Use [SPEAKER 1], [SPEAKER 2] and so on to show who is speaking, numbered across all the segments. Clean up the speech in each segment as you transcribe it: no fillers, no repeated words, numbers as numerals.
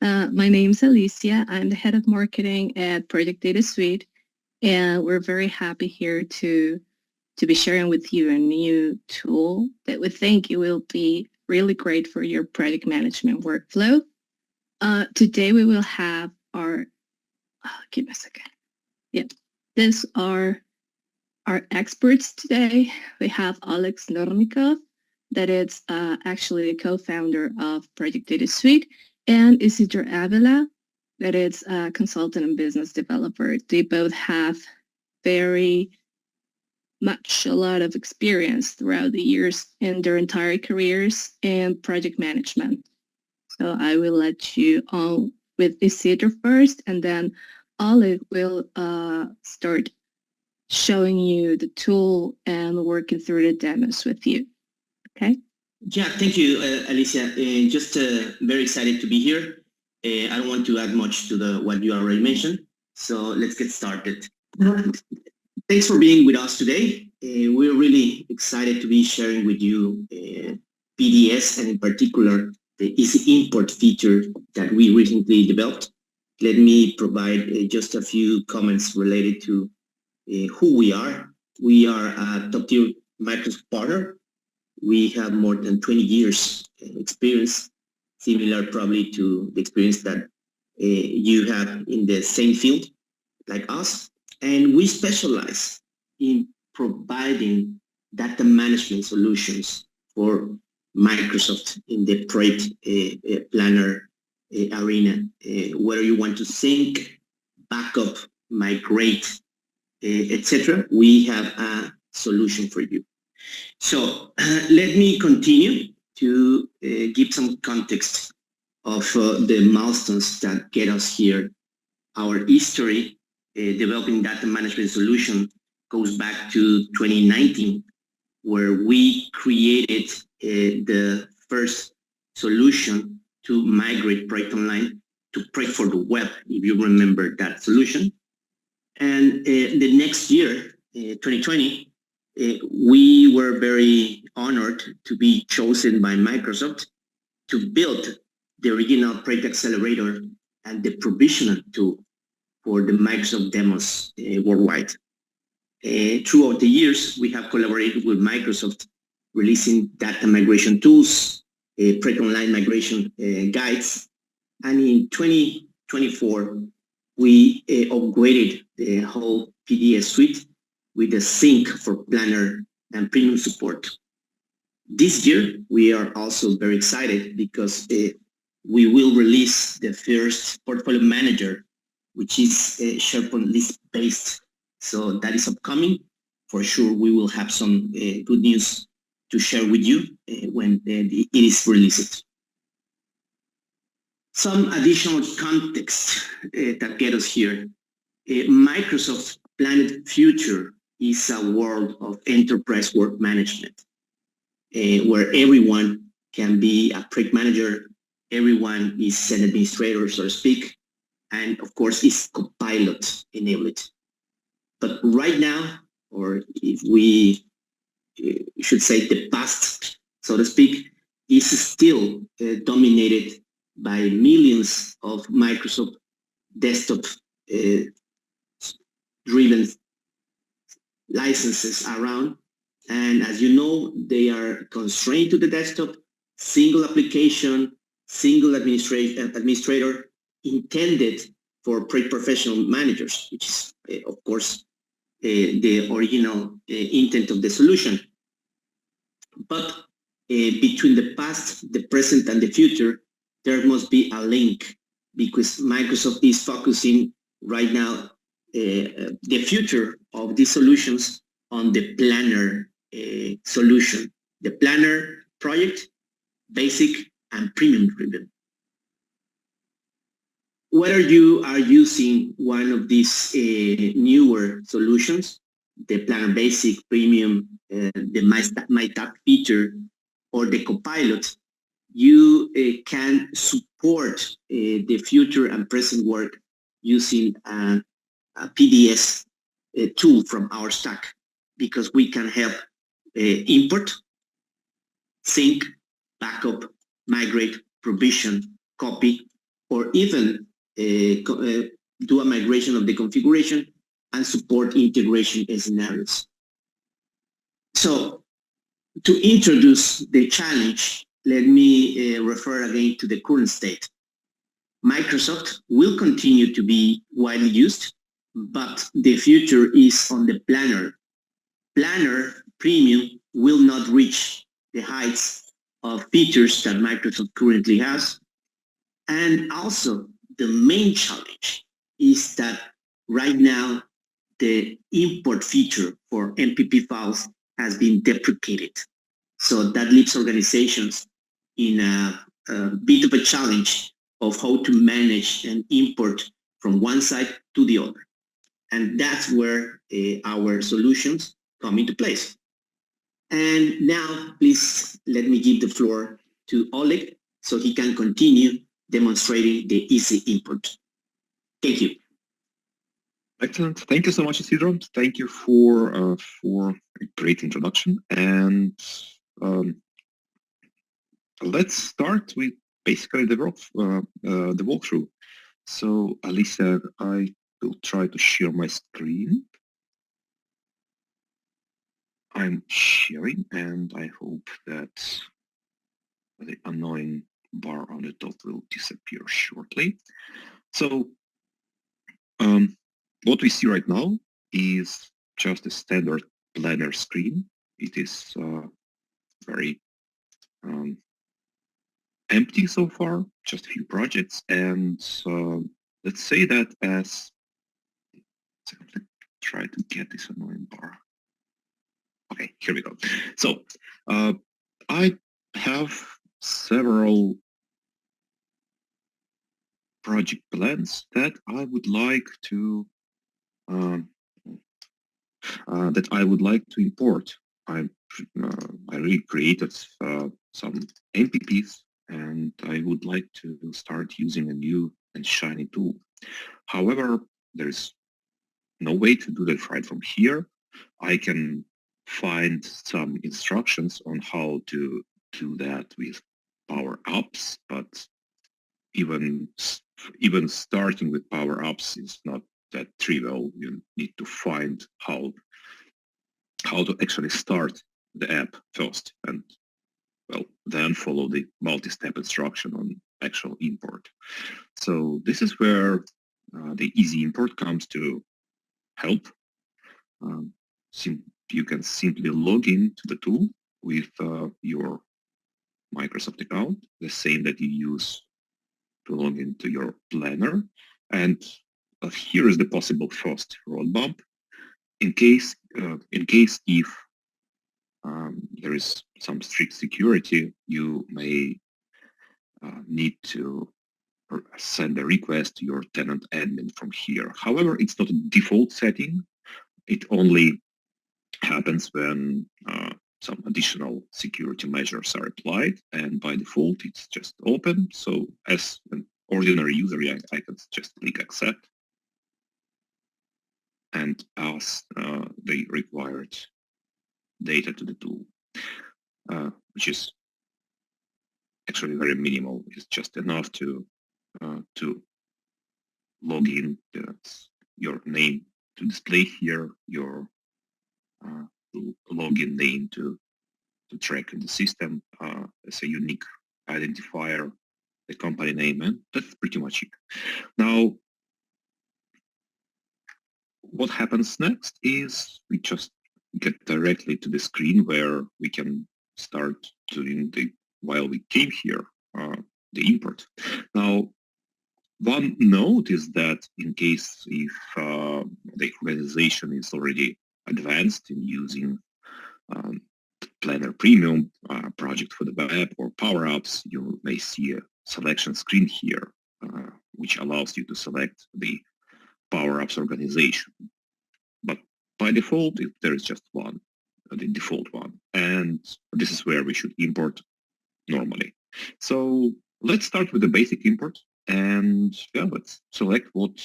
[SPEAKER 1] My name's Alicia. I'm the head of marketing at Project Data Suite, and we're very happy here to be sharing with you a new tool that we think it will be really great for your project management workflow. Today we will have our, give me a second. Yep, these are our experts today. We have Alex Nornikov, that is actually the co-founder of Project Data Suite, and Isidro Avila, that is a consultant and business developer. They both have a lot of experience throughout the years in their entire careers in project management. So I will let you on with Isidro first, and then Alex will start showing you the tool and working through the demos with you. Okay?
[SPEAKER 2] Yeah, thank you, Alicia. Just very excited to be here. I don't want to add much to what you already mentioned, so let's get started. Thanks for being with us today. We're really excited to be sharing with you PDS, and in particular, the EZImport feature that we recently developed. Let me provide just a few comments related to who we are. We are a top-tier Microsoft partner. We have more than 20 years experience, similar probably to the experience that you have in the same field like us. And we specialize in providing data management solutions for Microsoft in the project planner arena. Whether you want to sync, backup, migrate, etc., we have a solution for you. So let me continue to give some context of the milestones that get us here. Our history developing data management solution goes back to 2019, where we created the first solution to migrate Project Online to Project for the Web, if you remember that solution. And the next year, 2020, we were very honored to be chosen by Microsoft to build the original Project Accelerator and the provisioning tool for the Microsoft demos worldwide. Throughout the years, we have collaborated with Microsoft, releasing data migration tools, Project Online migration guides, and in 2024, we upgraded the whole PDS suite with a sync for planner and premium support. This year, we are also very excited because we will release the first portfolio manager, which is SharePoint list-based. So that is upcoming. For sure, we will have some good news to share with you when it is released. Some additional context that get us here. Microsoft's planned future is a world of enterprise work management, where everyone can be a project manager, everyone is an administrator, so to speak, and of course is Copilot enabled. But right now, or if we should say the past, so to speak, is still dominated by millions of Microsoft desktop driven licenses around, and as you know, they are constrained to the desktop, single application, single administrator, intended for professional managers, which is of course the original intent of the solution. But between the past, the present, and the future, there must be a link, because Microsoft is focusing right now the future of these solutions on the planner solution, the planner project, basic and premium driven. Whether you are using one of these newer solutions, the planner basic, premium, the My Tab feature, or the Copilot, you can support the future and present work using a PDS tool from our stack, because we can help import, sync, backup, migrate, provision, copy, or even do a migration of the configuration and support integration scenarios. So to introduce the challenge, let me refer again to the current state. Microsoft will continue to be widely used, but the future is on the Planner. Planner Premium will not reach the heights of features that Microsoft currently has. And also, the main challenge is that right now, the import feature for MPP files has been deprecated. So that leaves organizations in a bit of a challenge of how to manage and import from one side to the other. And that's where our solutions come into place. And now, please let me give the floor to Oleg so he can continue demonstrating the EZImport. Thank you.
[SPEAKER 3] Excellent. Thank you so much, Isidro. Thank you for a great introduction. And let's start with basically the walkthrough. So, Alicia, I will try to share my screen. I'm sharing, and I hope that the annoying bar on the top will disappear shortly. So, what we see right now is just a standard planner screen. It is very empty so far, just a few projects. And let's say that as, let's try to get this annoying bar. Okay, here we go. So I have several project plans that I would like to import. I really created some MPPs, and I would like to start using a new and shiny tool. However, there's no way to do that right from here. I can find some instructions on how to do that with Power Apps, but even starting with Power Apps is not that trivial. You need to find how to actually start the app first, and well, then follow the multi-step instruction on actual import. So this is where the EZImport comes to help. You can simply log in to the tool with your Microsoft account, the same that you use to log into your planner. And here is the possible first road bump. In case if there is some strict security, you may need to send a request to your tenant admin from here. However, it's not a default setting. It only happens when some additional security measures are applied, and by default it's just open. So as an ordinary user, I can just click accept and pass the required data to the tool, which is actually very minimal. It's just enough to log in your name to display here, your login name to track in the system as a unique identifier, the company name, and that's pretty much it. Now, what happens next is we just get directly to the screen where we can start doing while we came here, the import. Now, one note is that in case if the organization is already advanced in using Planner Premium project for the web or Power Apps, you may see a selection screen here, which allows you to select the Power Apps organization. But by default, there is just one, the default one. And this is where we should import normally. So let's start with the basic import. And yeah, let's select what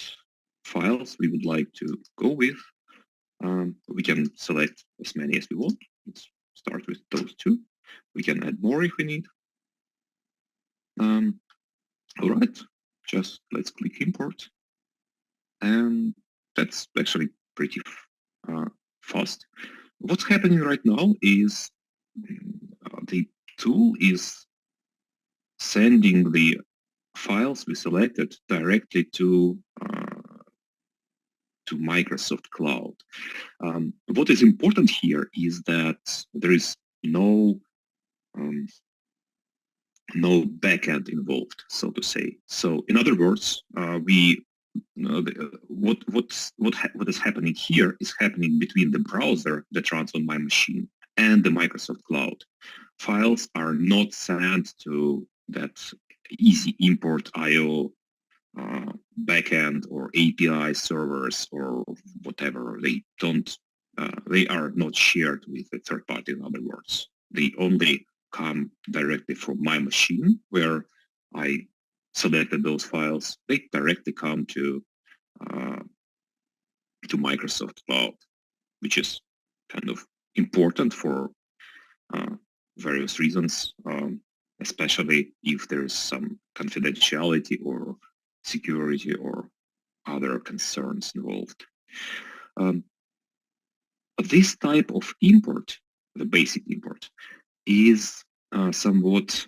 [SPEAKER 3] files we would like to go with. We can select as many as we want. Let's start with those two. We can add more if we need. All right. just let's click import, and that's actually pretty fast. What's happening right now is the tool is sending the files we selected directly to Microsoft Cloud. What is important here is that there is no no backend involved, so to say. So, in other words, what is happening here is happening between the browser that runs on my machine and the Microsoft Cloud. Files are not sent to that EZImport IO backend or API servers or whatever. They are not shared with a third party. In other words, they only come directly from my machine where I selected those files. They directly come to Microsoft Cloud, which is kind of important for various reasons, especially if there's some confidentiality or security or other concerns involved. This type of import, the basic import, is somewhat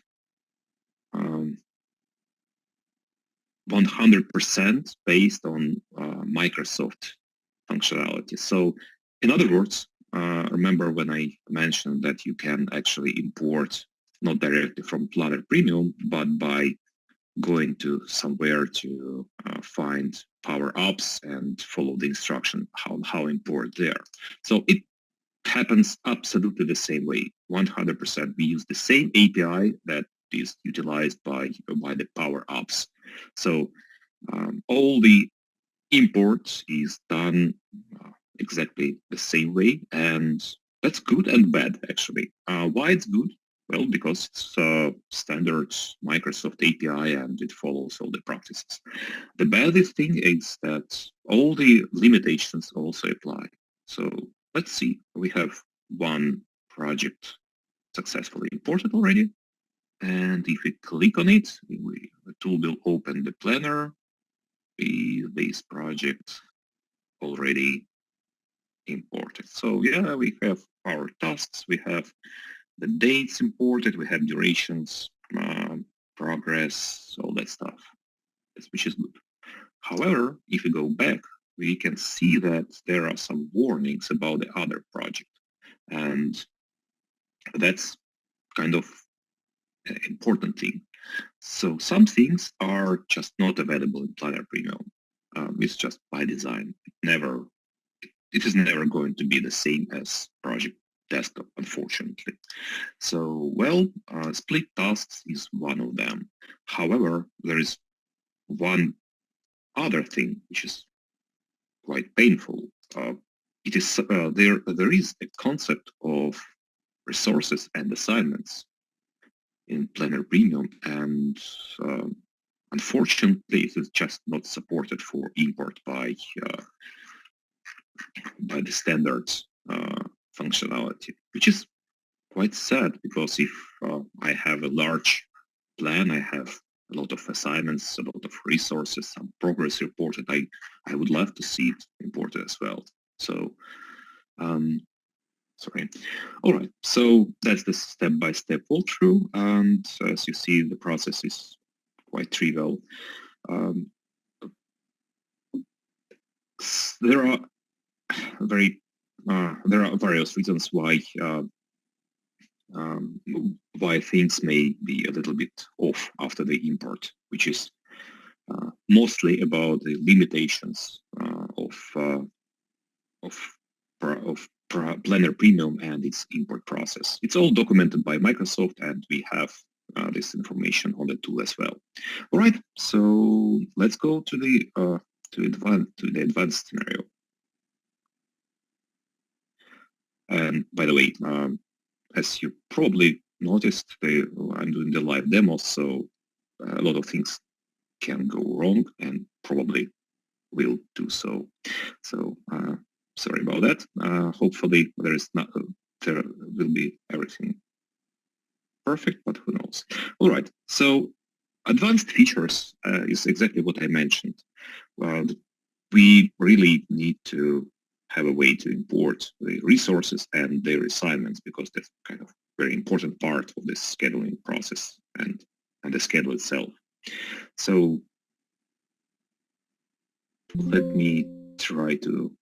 [SPEAKER 3] 100% based on Microsoft functionality. So, in other words, remember when I mentioned that you can actually import not directly from Planner Premium, but by going to somewhere to find power-ups and follow the instruction how import there. So it happens absolutely the same way. 100%. We use the same API that is utilized by the power-ups. So all the import is done exactly the same way, and that's good and bad actually. Why it's good? Well, because it's a standard Microsoft API and it follows all the practices. The bad thing is that all the limitations also apply. So let's see, we have one project successfully imported already. And if we click on it, the tool will open the planner with this project already imported. So yeah, we have our tasks, we have the dates imported, we have durations, progress, all that stuff, which is good. However, if we go back, we can see that there are some warnings about the other project. And that's kind of an important thing. So some things are just not available in Planner Premium. It's just by design. It is never going to be the same as Project Desktop, unfortunately. So, well, split tasks is one of them. However, there is one other thing which is quite painful. It is there is a concept of resources and assignments in Planner Premium, and unfortunately, it is just not supported for import by the standards functionality, which is quite sad because if I have a large plan, I have a lot of assignments, a lot of resources, some progress reported, I would love to see it imported as well. So, sorry. All right, so that's the step-by-step walkthrough, and as you see, the process is quite trivial. There are various reasons why things may be a little bit off after the import, which is mostly about the limitations of Planner Premium and its import process. It's all documented by Microsoft, and we have this information on the tool as well. All right, so let's go to the advanced scenario. And by the way, as you probably noticed, I'm doing the live demo, so a lot of things can go wrong and probably will do so. So sorry about that. Hopefully there will be everything perfect, but who knows. All right, so advanced features is exactly what I mentioned. We really need to have a way to import the resources and their assignments, because that's kind of very important part of this scheduling process and the schedule itself. So let me try to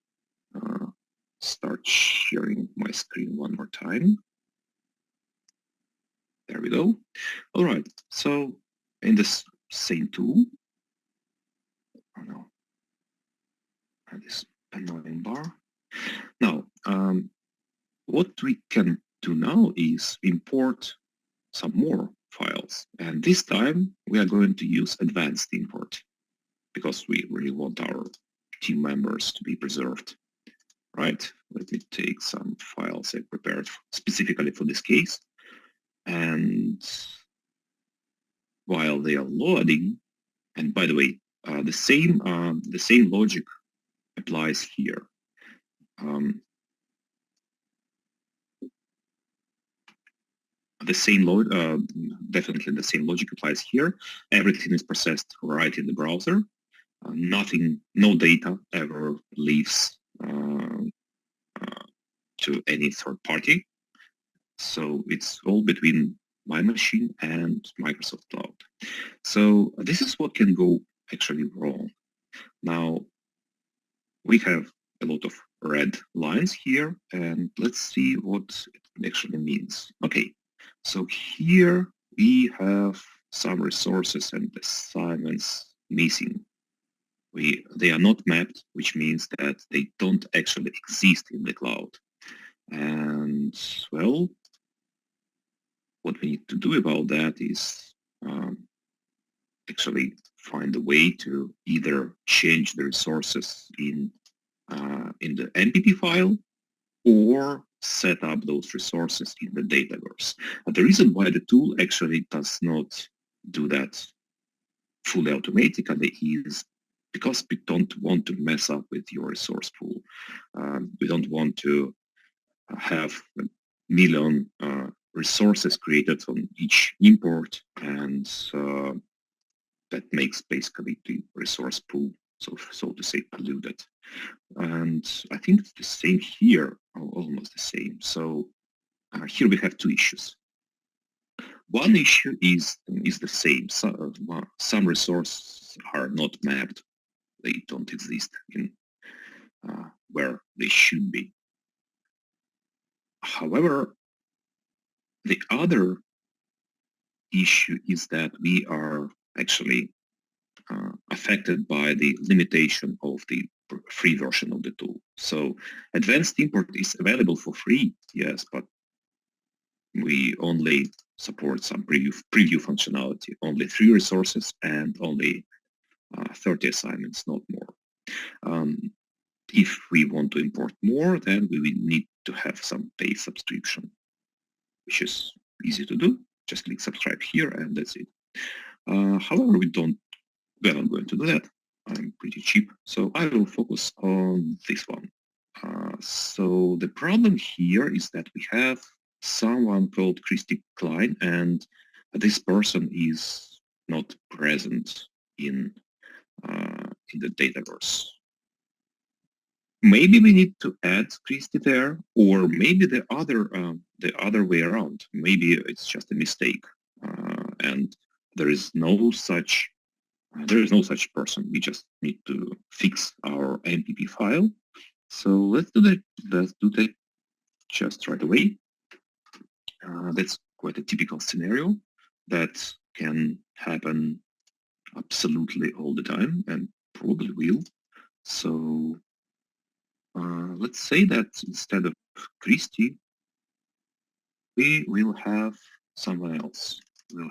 [SPEAKER 3] start sharing my screen one more time. There we go. All right, so in this same tool, oh no, this annoying bar. Now, what we can do now is import some more files. And this time we are going to use advanced import because we really want our team members to be preserved. Right, let me take some files I prepared specifically for this case. And while they are loading, and by the way, the same logic applies here. The same load, definitely the same logic applies here. Everything is processed right in the browser. Nothing, no data ever leaves to any third party. So it's all between my machine and Microsoft Cloud. So this is what can go actually wrong. Now, we have a lot of red lines here, and let's see what it actually means. Okay, so here we have some resources and assignments missing. They are not mapped, which means that they don't actually exist in the cloud. And well, what we need to do about that is actually find a way to either change the resources in the MPP file or set up those resources in the Dataverse. And the reason why the tool actually does not do that fully automatically is because we don't want to mess up with your resource pool. We don't want to have a million resources created on each import, and that makes basically the resource pool, so to say, polluted. And I think it's the same here, almost the same. So here we have two issues. One issue is the same. Some resources are not mapped. They don't exist in where they should be. However, the other issue is that we are actually affected by the limitation of the free version of the tool. So advanced import is available for free, yes, but we only support some preview functionality, only 3 resources and only 30 assignments, not more. If we want to import more, then we will need to have some paid subscription, which is easy to do. Just click subscribe here and that's it. However, we're not going to do that. I'm pretty cheap, so I will focus on this one. So the problem here is that we have someone called Christy Klein, and this person is not present in the Dataverse. Maybe we need to add Christy there, or maybe the other way around. Maybe it's just a mistake, and there is no such person. We just need to fix our MPP file. So let's do that. Let's do that just right away. That's quite a typical scenario that can happen absolutely all the time and probably will. So let's say that instead of Christie, we will have someone else. We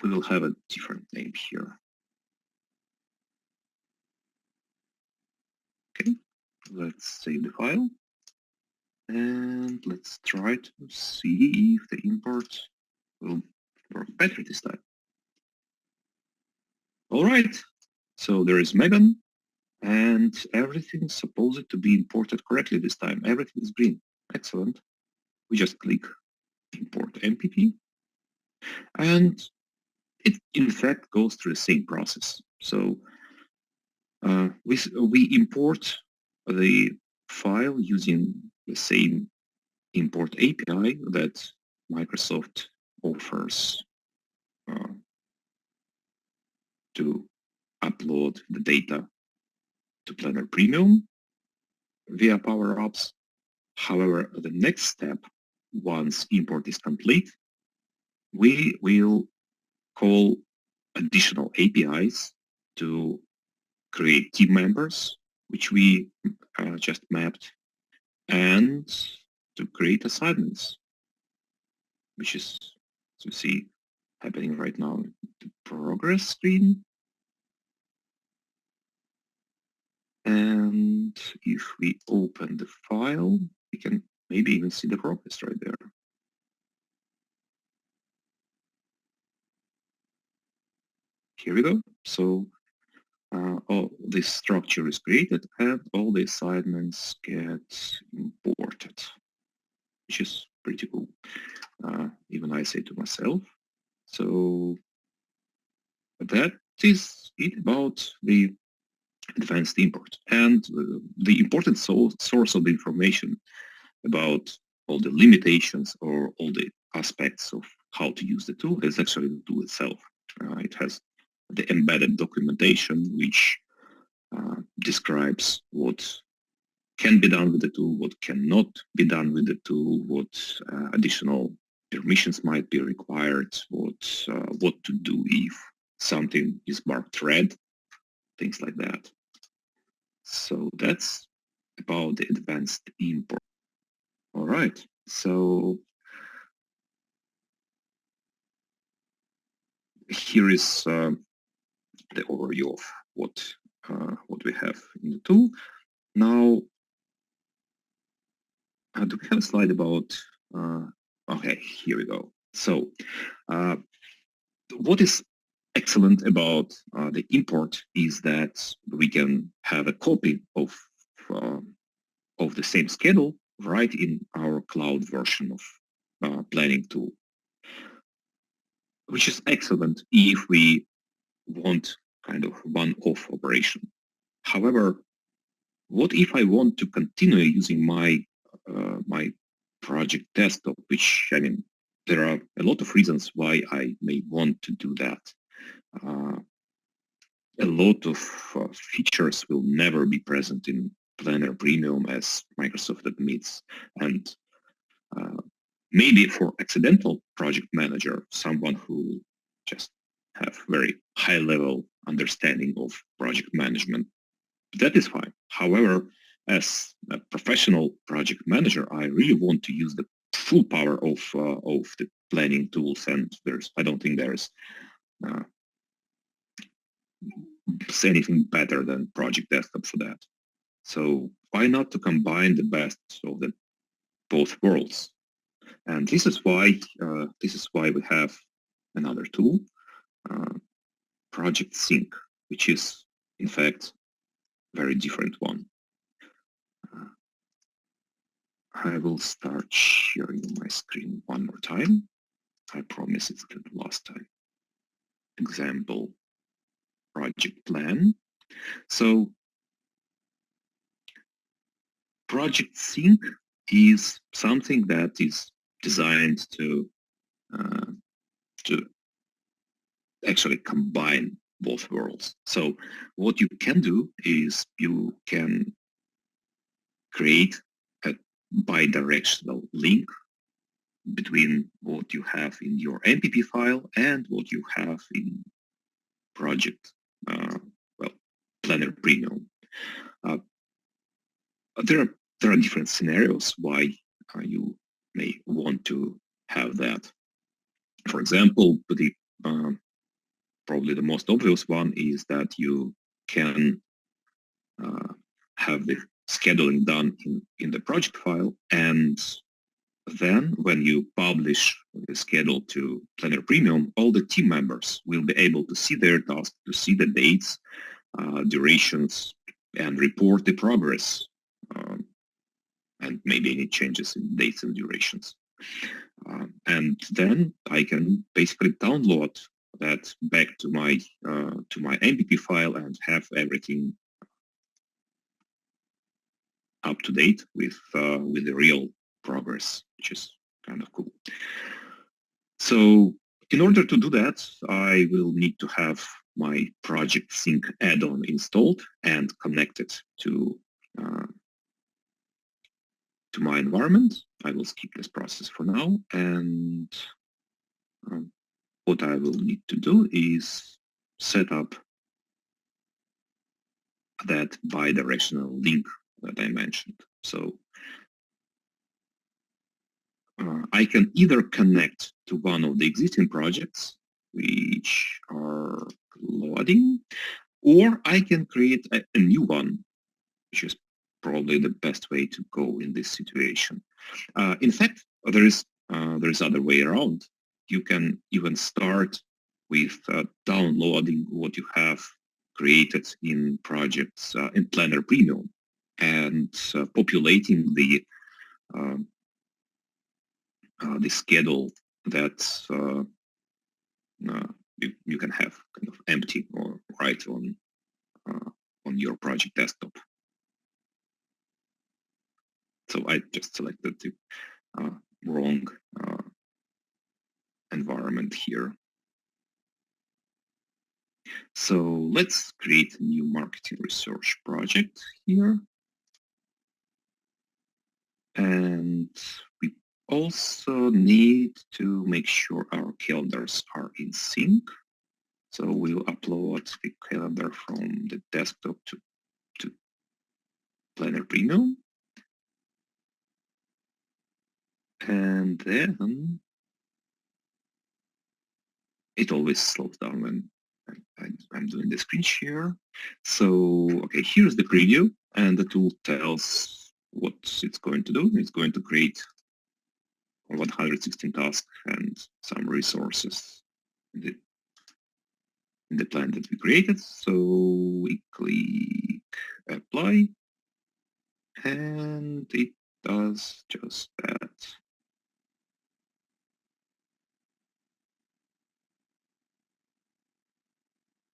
[SPEAKER 3] will have a different name here. Okay, let's save the file. And let's try to see if the import will work better this time. All right, so there is Megan, and everything's supposed to be imported correctly this time. Everything is green. Excellent. We just click import MPP, and it in fact goes through the same process. So we import the file using the same import API that Microsoft offers to upload the data to Planner Premium via Power Apps. However, the next step, once import is complete, we will call additional APIs to create team members, which we just mapped, and to create assignments, which is, as you see, happening right now in the progress screen. And if we open the file, we can maybe even see the progress right there. Here we go. So all this structure is created and all the assignments get imported, which is pretty cool. Even I say to myself. So that is it about the advanced import. And the important source of the information about all the limitations or all the aspects of how to use the tool is actually the tool itself. It has the embedded documentation, which describes what can be done with the tool, what cannot be done with the tool, what additional permissions might be required, what to do if something is marked red, things like that. So that's about the advanced import. All right, so here is the overview of what we have in the tool. Now, do we have a slide about? Okay, here we go. So, what is excellent about the import is that we can have a copy of the same schedule right in our cloud version of planning tool, which is excellent if we want kind of one-off operation. However, what if I want to continue using my project desktop, which, I mean, there are a lot of reasons why I may want to do that. A lot of features will never be present in Planner Premium, as Microsoft admits. And maybe for accidental project manager, someone who just have very high level understanding of project management, that is fine. However, as a professional project manager, I really want to use the full power of the planning tools, and I don't think there's anything better than Project Desktop for that. So why not to combine the best of the both worlds? And this is why we have another tool, Project Sync, which is in fact a very different one. I will start sharing my screen one more time. I promise it's the last time. Example, project plan. So Project Sync is something that is designed to actually combine both worlds. So what you can do is you can create a bidirectional link between what you have in your MPP file and what you have in project, Planner Premium. There are different scenarios why you may want to have that. For example, probably the most obvious one is that you can have the scheduling done in the project file, and then when you publish the schedule to Planner Premium, all the team members will be able to see their tasks, to see the dates, durations, and report the progress, and maybe any changes in dates and durations. And then I can basically download that back to my MPP file and have everything up to date with the real progress, which is kind of cool. So in order to do that, I will need to have my Project Sync add-on installed and connected to my environment. I will skip this process for now, and what I will need to do is set up that bidirectional link that I mentioned. So I can either connect to one of the existing projects which are loading, or I can create a new one, which is probably the best way to go in this situation. In fact, there is other way around. You can even start with downloading what you have created in projects in Planner Premium and populating the schedule that you can have kind of empty or right on your project desktop. So I just selected the wrong environment here. So let's create a new marketing research project here. And we also need to make sure our calendars are in sync. So we'll upload the calendar from the desktop to Planner Premium. And then it always slows down when I'm doing the screen share. So, okay, here's the preview, and the tool tells what it's going to do. It's going to create 116 tasks and some resources in the plan that we created. So we click apply, and it does just that.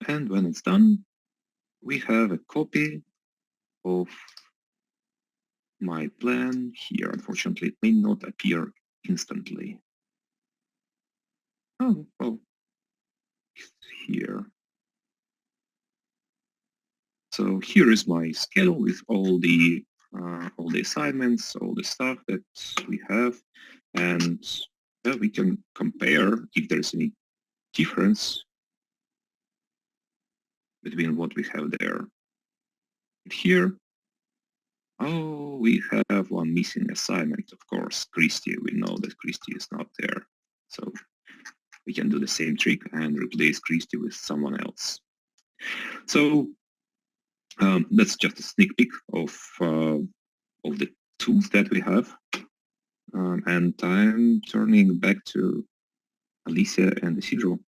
[SPEAKER 3] And when it's done, we have a copy of my plan here. Unfortunately, it may not appear instantly. Oh, well, it's here. So here is my schedule with all the assignments, all the stuff that we have, and we can compare if there's any difference between what we have there. And here, oh, we have one missing assignment, of course, Christy. We know that Christy is not there. So we can do the same trick and replace Christy with someone else. So that's just a sneak peek of the tools that we have. And I'm turning back to Alicia and Isidro.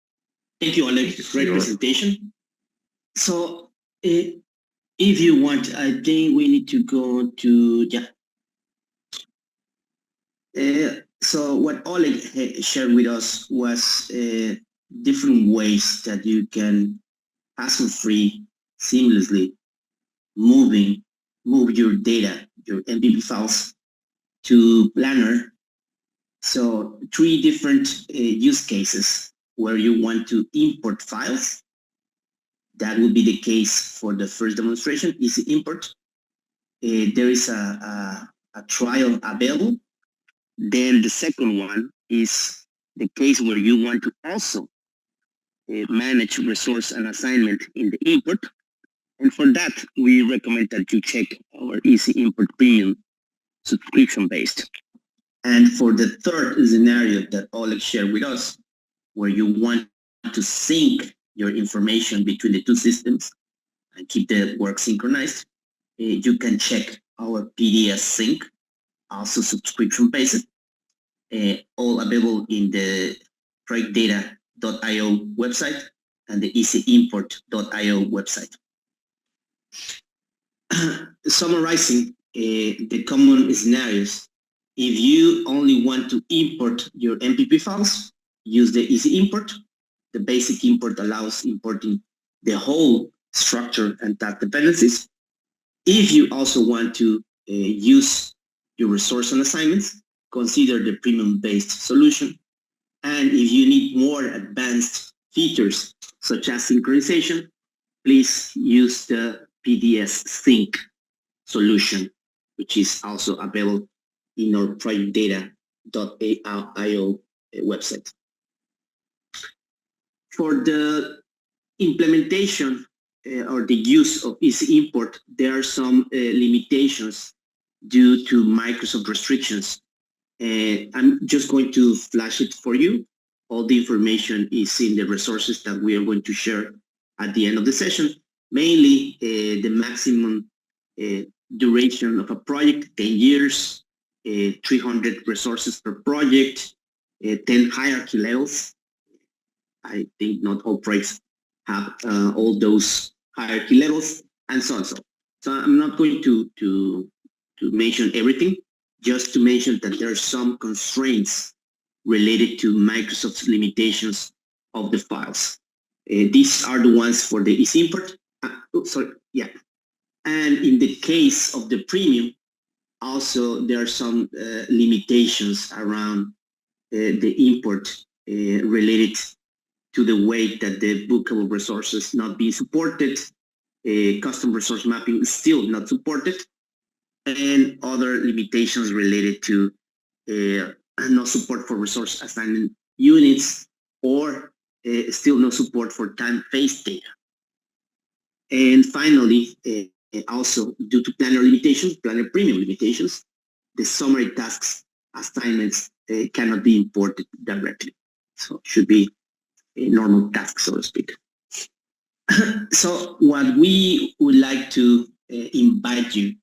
[SPEAKER 2] Thank you, Oleg. Great presentation. So if you want, I think we need to go to, so what Oleg shared with us was different ways that you can hassle-free, seamlessly move your data, your MPP files to Planner. So 3 different use cases where you want to import files. That would be the case for the first demonstration, EZImport. There is a trial available. Then the second one is the case where you want to also manage resource and assignment in the import. And for that, we recommend that you check our EZImport Premium subscription-based. And for the third scenario that Oleg shared with us, where you want to sync your information between the 2 systems and keep the work synchronized, you can check our PDS Sync, also subscription-based, all available in the projectdata.io website and the EZImport.io website. Summarizing the common scenarios If you only want to import your MPP files, use the EZImport. The basic import allows importing the whole structure and tag dependencies. If you also want to use your resource and assignments, consider the premium-based solution. And if you need more advanced features, such as synchronization, please use the PDS Sync solution, which is also available in our projectdata.io website. For the implementation or the use of EZImport, there are some limitations due to Microsoft restrictions. I'm just going to flash it for you. All the information is in the resources that we are going to share at the end of the session. Mainly the maximum duration of a project, 10 years, 300 resources per project, 10 hierarchy levels. I think not all projects have all those hierarchy levels, and so on. So I'm not going to mention everything, just to mention that there are some constraints related to Microsoft's limitations of the files. These are the ones for the EZImport. And in the case of the premium, also there are some limitations around the import related to the way that the bookable resources not being supported, custom resource mapping is still not supported, and other limitations related to no support for resource assignment units, or still no support for time-phase data. And finally, also due to planner limitations, planner premium limitations, the summary tasks assignments cannot be imported directly. So it should be a normal task, so to speak. So what we would like to invite you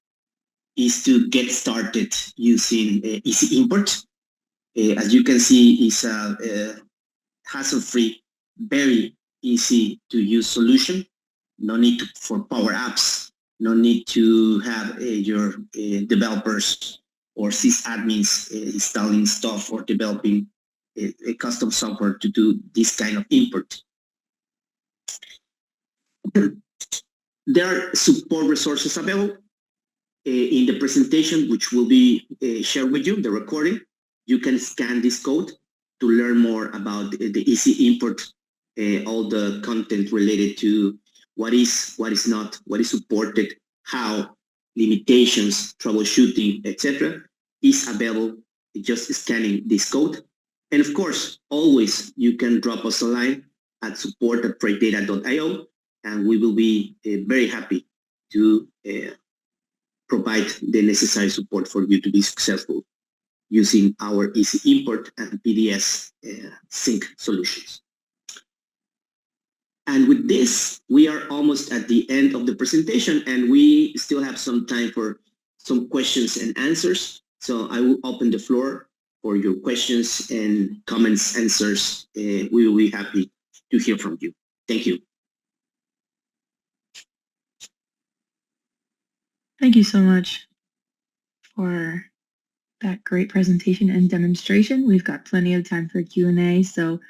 [SPEAKER 2] is to get started using EZImport. As you can see, it's a hassle-free, very easy to use solution. No need for power apps, no need to have your developers or sysadmins installing stuff or developing a custom software to do this kind of import. There are support resources available in the presentation, which will be shared with you, the recording. You can scan this code to learn more about the EZImport, all the content related to what is not, what is supported, how, limitations, troubleshooting, etc. is available just scanning this code. And of course, always you can drop us a line at support@projectdata.io, and we will be very happy to provide the necessary support for you to be successful using our EZImport and PDS Sync solutions. And with this, we are almost at the end of the presentation, and we still have some time for some questions and answers. So I will open the floor for your questions and comments, answers. We will be happy to hear from you. Thank you.
[SPEAKER 4] Thank you so much for that great presentation and demonstration. We've got plenty of time for Q&A, so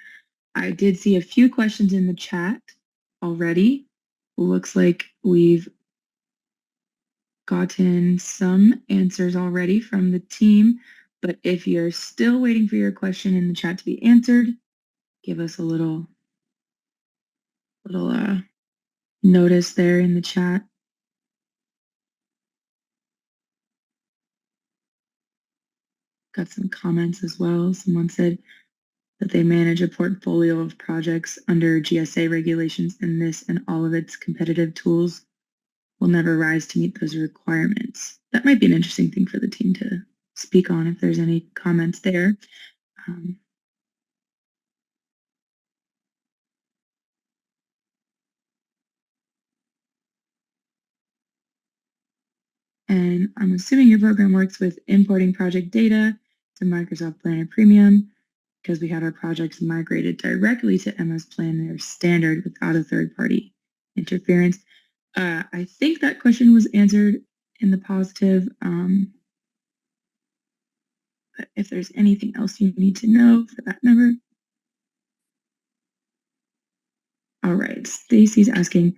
[SPEAKER 4] I did see a few questions in the chat already. Looks like we've gotten some answers already from the team, but if you're still waiting for your question in the chat to be answered, give us a little notice there in the chat. Got some comments as well. Someone said that they manage a portfolio of projects under GSA regulations, and this and all of its competitive tools will never rise to meet those requirements. That might be an interesting thing for the team to speak on if there's any comments there. And I'm assuming your program works with importing project data to Microsoft Planner Premium, because we had our projects migrated directly to MS Planner Standard without a third-party interference. I think that question was answered in the positive. But if there's anything else you need to know for that number. All right, Stacy's asking,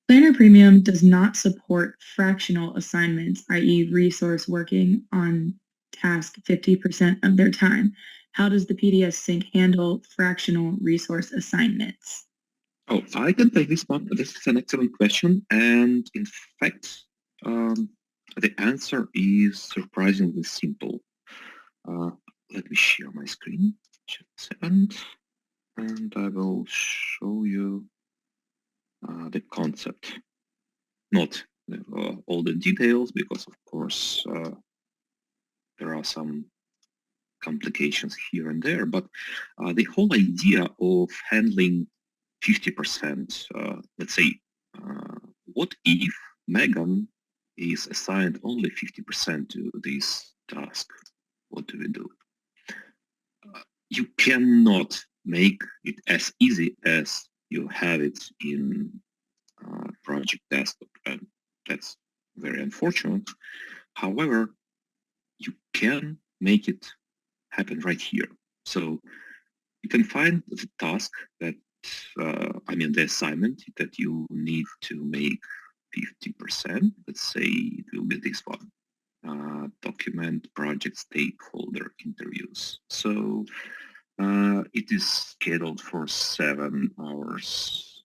[SPEAKER 4] Planner Premium does not support fractional assignments, i.e. resource working on task 50% of their time. How does the PDS Sync handle fractional resource assignments?
[SPEAKER 3] Oh, I can take this one. This is an excellent question. And in fact, the answer is surprisingly simple. Let me share my screen. Just a second. And I will show you the concept. Not all the details, because of course there are some complications here and there, but the whole idea of handling 50%, let's say, what if Megan is assigned only 50% to this task? What do we do? You cannot make it as easy as you have it in Project Desktop, and that's very unfortunate. However, you can make it happen right here. So you can find the task that, the assignment that you need to make 50%. Let's say it will be this one. Document project stakeholder interviews. So it is scheduled for 7 hours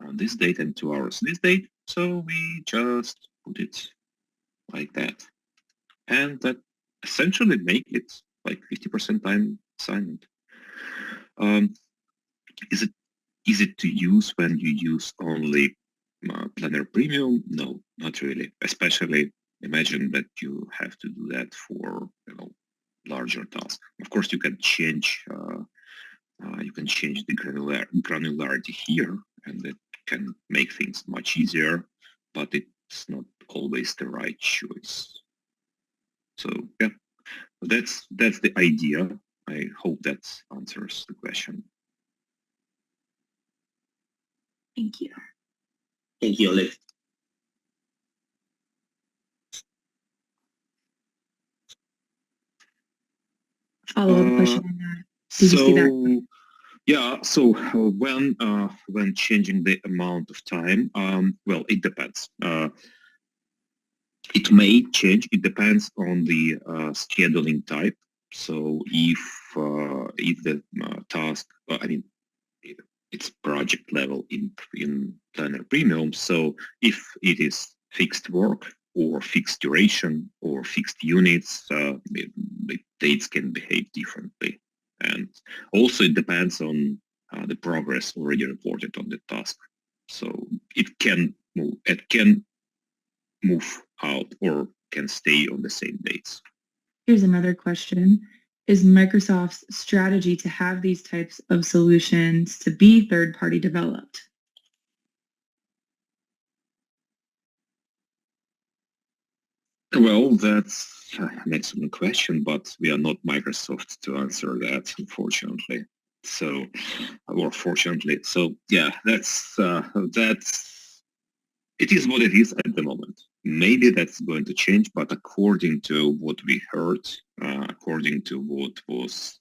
[SPEAKER 3] on this date and 2 hours this date. So we just put it like that. And that essentially make it like 50% time assignment. Is it easy to use when you use only Planner Premium? No, not really. Especially imagine that you have to do that for larger tasks. Of course, you can change the granularity here, and it can make things much easier, but it's not always the right choice. So yeah, that's the idea. I hope that answers the question.
[SPEAKER 4] Thank you.
[SPEAKER 2] Thank you, Oleg.
[SPEAKER 4] Follow-up question on that. Did you see that?
[SPEAKER 3] Yeah, so when changing the amount of time, well, it depends. It may change. It depends on the scheduling type. So if the task, it's project level in Planner Premium. So if it is fixed work or fixed duration or fixed units, the dates can behave differently. And also it depends on the progress already reported on the task. So it can move out or can stay on the same dates.
[SPEAKER 4] Here's another question. Is Microsoft's strategy to have these types of solutions to be third-party developed?
[SPEAKER 3] Well, that's an excellent question, but we are not Microsoft to answer that, unfortunately. So, or fortunately. So, yeah, that's it is what it is at the moment. Maybe that's going to change, but according to what we heard, according to what was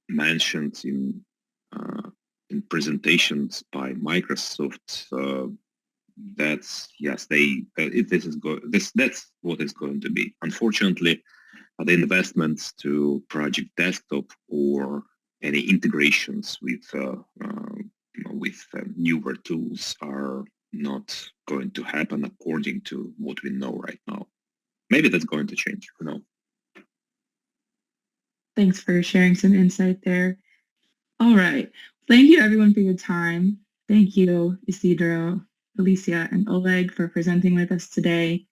[SPEAKER 3] mentioned in presentations by Microsoft, that's yes, that's what it's going to be. Unfortunately, the investments to Project Desktop or any integrations with newer tools are not going to happen according to what we know right now. Maybe that's going to change. Who knows?
[SPEAKER 4] Thanks for sharing some insight there. All right. Thank you everyone for your time. Thank you, Isidro, Alicia, and Oleg for presenting with us today.